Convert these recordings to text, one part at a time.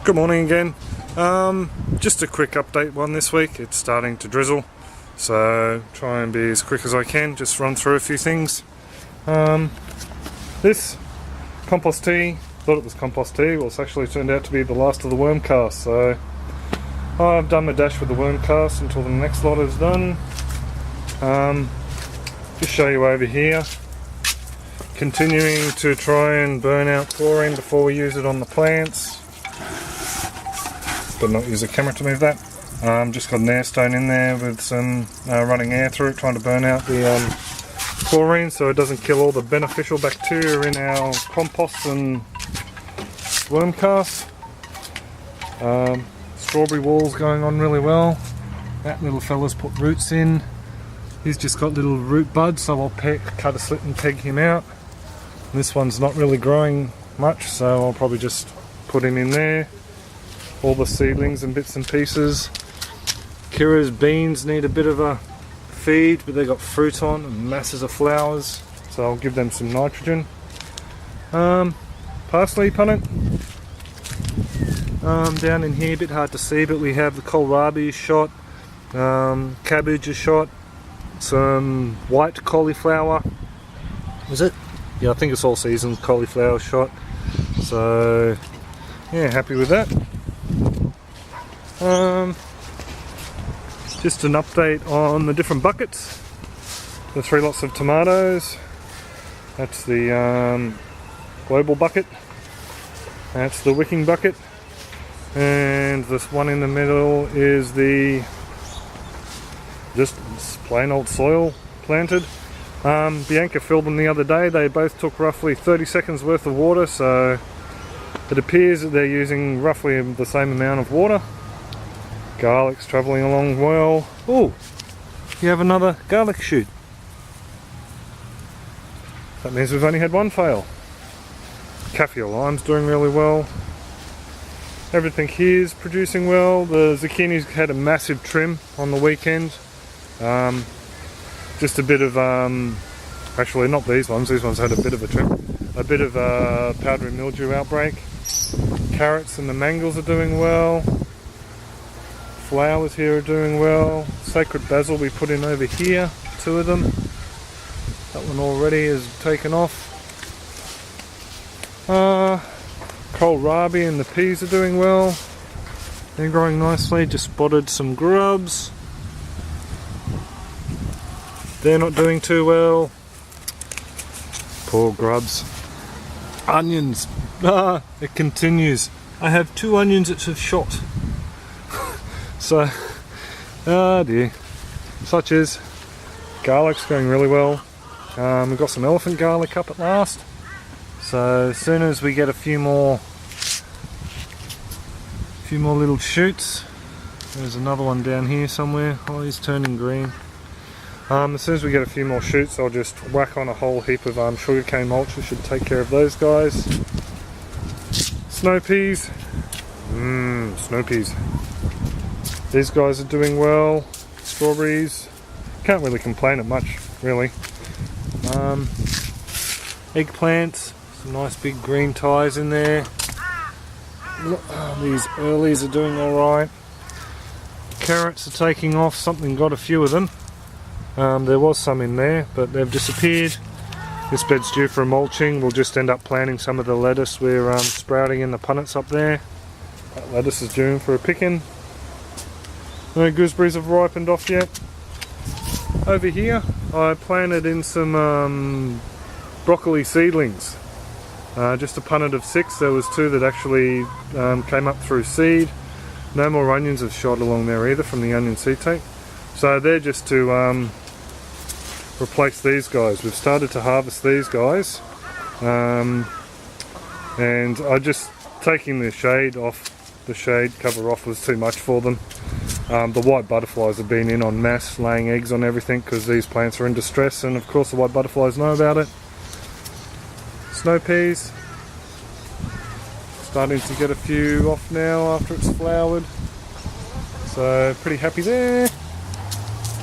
Good morning again. Just a quick update one this week. It's starting to drizzle, so try and be as quick as I can, just run through a few things. This compost tea, thought it was compost tea, well it's actually turned out to be the last of the worm cast, so I've done my dash with the worm cast until the next lot is done. Just show you over here, continuing to try and burn out chlorine before we use it on the plants, but not use a camera to move that. Just got an air stone in there with some running air through it, trying to burn out the chlorine so it doesn't kill all the beneficial bacteria in our composts and worm casts. Strawberry wall's going on really well. That little fella's put roots in. He's just got little root buds, so I'll cut a slit and peg him out. This one's not really growing much, so I'll probably just put him in there. All the seedlings and bits and pieces. Kira's beans need a bit of a feed, but they've got fruit on and masses of flowers, so I'll give them some nitrogen. Parsley punnet. Down in here, a bit hard to see, but we have the kohlrabi shot, cabbage is shot, some white cauliflower. Is it? Yeah, I think it's all season cauliflower shot. So yeah, happy with that. Just an update on the different buckets. The 3 lots of tomatoes. That's the global bucket. That's the wicking bucket. And this one in the middle is the just plain old soil planted. Bianca filled them the other day. They both took roughly 30 seconds worth of water, so it appears that they're using roughly the same amount of water. Garlic's travelling along well. Oh, you have another garlic shoot. That means we've only had one fail. Kaffir lime's doing really well. Everything here is producing well. The zucchinis had a massive trim on the weekend. Just a bit of, actually not these ones had a bit of a trim. A bit of a powdery mildew outbreak. Carrots and the mangels are doing well. Flowers here are doing well. Sacred basil we put in over here, 2 of them. That one already has taken off. Kohlrabi and the peas are doing well. They're growing nicely. Just spotted some grubs. They're not doing too well. Poor grubs. Onions. It continues. I have 2 onions that have shot. So, oh dear. Such as garlic's going really well. We've got some elephant garlic up at last. So as soon as we get a few more little shoots, there's another one down here somewhere. Oh, he's turning green. As soon as we get a few more shoots, I'll just whack on a whole heap of sugarcane mulch. We should take care of those guys. Snow peas. Snow peas. These guys are doing well. Strawberries. Can't really complain at much, really. Eggplants. Some nice big green ties in there. These earlies are doing alright. Carrots are taking off. Something got a few of them. There was some in there, but they've disappeared. This bed's due for a mulching. We'll just end up planting some of the lettuce we're sprouting in the punnets up there. That lettuce is due for a picking. No gooseberries have ripened off yet. Over here I planted in some broccoli seedlings. Just a punnet of 6. There was 2 that actually came up through seed. No more onions have shot along there either from the onion seed tape. So they're just to replace these guys. We've started to harvest these guys. And I just taking the shade cover off was too much for them. The white butterflies have been in en masse laying eggs on everything because these plants are in distress, and of course the white butterflies know about it. Snow peas, starting to get a few off now after it's flowered, so pretty happy there.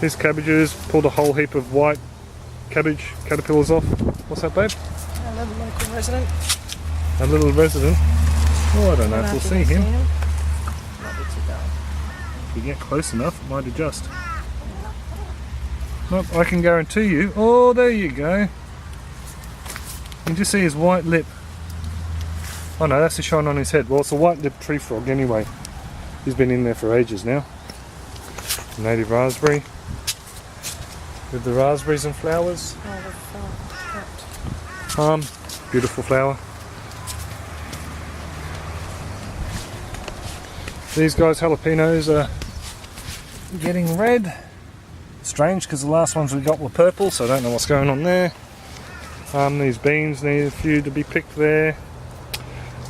These cabbages, pulled a whole heap of white cabbage caterpillars off. What's that, babe? A little local resident. A little resident. Oh, I don't know if we'll see him. Might be too dark. If you get close enough, it might adjust. Nope, I can guarantee you. Oh, there you go. You can just see his white lip. Oh no, that's the shine on his head. Well, it's a white-lipped tree frog anyway. He's been in there for ages now. Native raspberry. With the raspberries and flowers. Oh, Beautiful flower. These guys, jalapenos, are getting red. Strange because the last ones we got were purple, so I don't know what's going on there. These beans need a few to be picked there.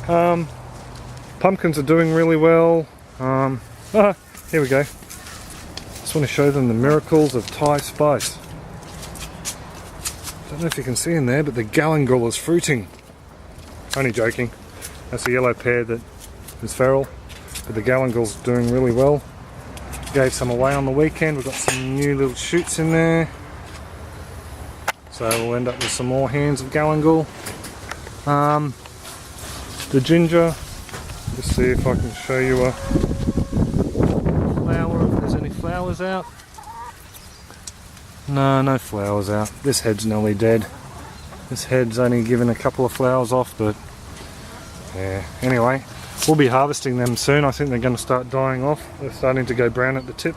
Pumpkins are doing really well. Here we go. Just want to show them the miracles of Thai spice. Don't know if you can see in there, but the galangal is fruiting. Only joking. That's a yellow pear that is feral, but the galangal's doing really well. Gave some away on the weekend. We've got some new little shoots in there, so we'll end up with some more hands of galangal. The ginger, just see if I can show you a flower, if there's any flowers out. No flowers out. This head's nearly dead. This head's only given a couple of flowers off, but yeah, anyway. We'll be harvesting them soon. I think they're going to start dying off. They're starting to go brown at the tip.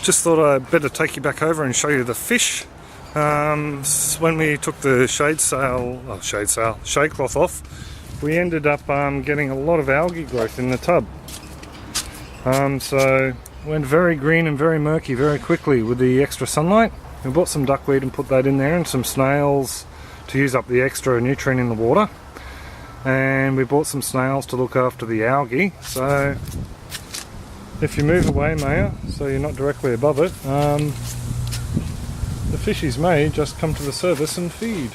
Just thought I'd better take you back over and show you the fish. When we took the shade cloth off, we ended up getting a lot of algae growth in the tub. So it went very green and very murky very quickly with the extra sunlight. We bought some duckweed and put that in there, and some snails to use up the extra nutrient in the water. And we bought some snails to look after the algae. So if you move away, Maya, so you're not directly above it, the fishies may just come to the surface and feed.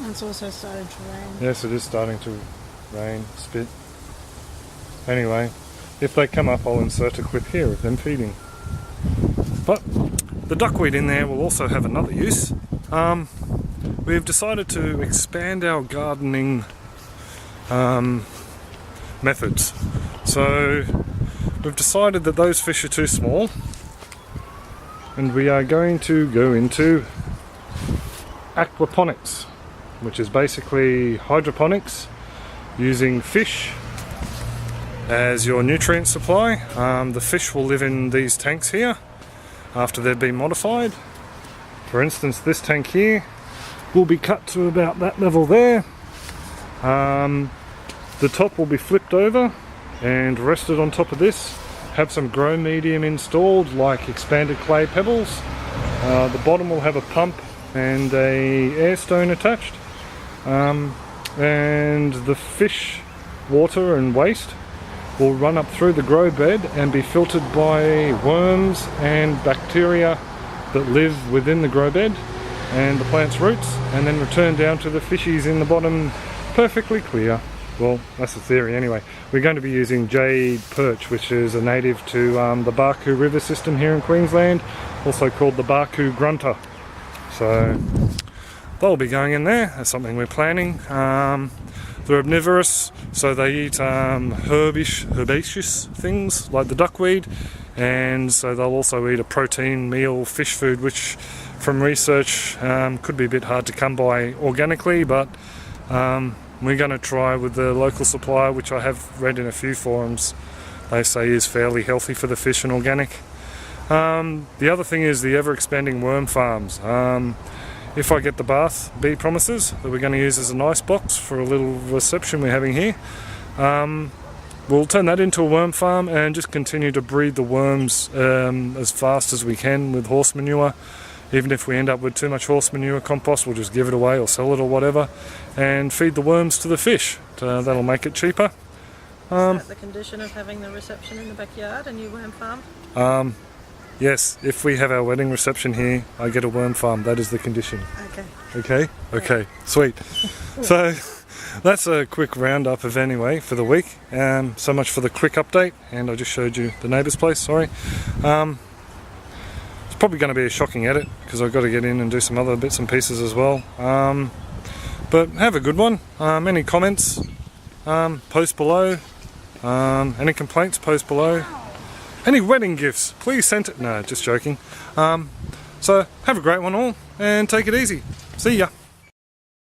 It's also starting to rain. Yes, it is starting to rain, spit. Anyway, if they come up, I'll insert a clip here of them feeding. But the duckweed in there will also have another use. We've decided to expand our gardening methods. So we've decided that those fish are too small, and we are going to go into aquaponics, which is basically hydroponics using fish as your nutrient supply. The fish will live in these tanks here after they've been modified. For instance, this tank here will be cut to about that level there. The top will be flipped over and rested on top of this. Have some grow medium installed, like expanded clay pebbles. The bottom will have a pump and a air stone attached. And the fish water and waste will run up through the grow bed and be filtered by worms and bacteria that live within the grow bed and the plant's roots, and then return down to the fishies in the bottom perfectly clear. Well, that's the theory anyway. We're going to be using jade perch, which is a native to the Barcoo River system here in Queensland, also called the Barcoo grunter. So they'll be going in there. That's something we're planning. They're omnivorous, so they eat herbaceous things like the duckweed, and so they'll also eat a protein meal fish food, which from research could be a bit hard to come by organically, but we're going to try with the local supplier, which I have read in a few forums they say is fairly healthy for the fish and organic. The other thing is the ever expanding worm farms. If I get the bath bee promises that we're going to use as an ice box for a little reception we're having here, we'll turn that into a worm farm and just continue to breed the worms as fast as we can with horse manure. Even if we end up with too much horse manure compost, we'll just give it away or sell it or whatever, and feed the worms to the fish. That'll make it cheaper. Is that the condition of having the reception in the backyard, a new worm farm? Yes, if we have our wedding reception here, I get a worm farm. That is the condition. Okay? Okay, sweet. So that's a quick roundup of anyway for the week. So much for the quick update, and I just showed you the neighbour's place, sorry. It's probably going to be a shocking edit because I've got to get in and do some other bits and pieces as well. But have a good one. Any comments, post below. Any complaints, post below. Any wedding gifts, please send it. No, just joking. So have a great one all, and take it easy. See ya.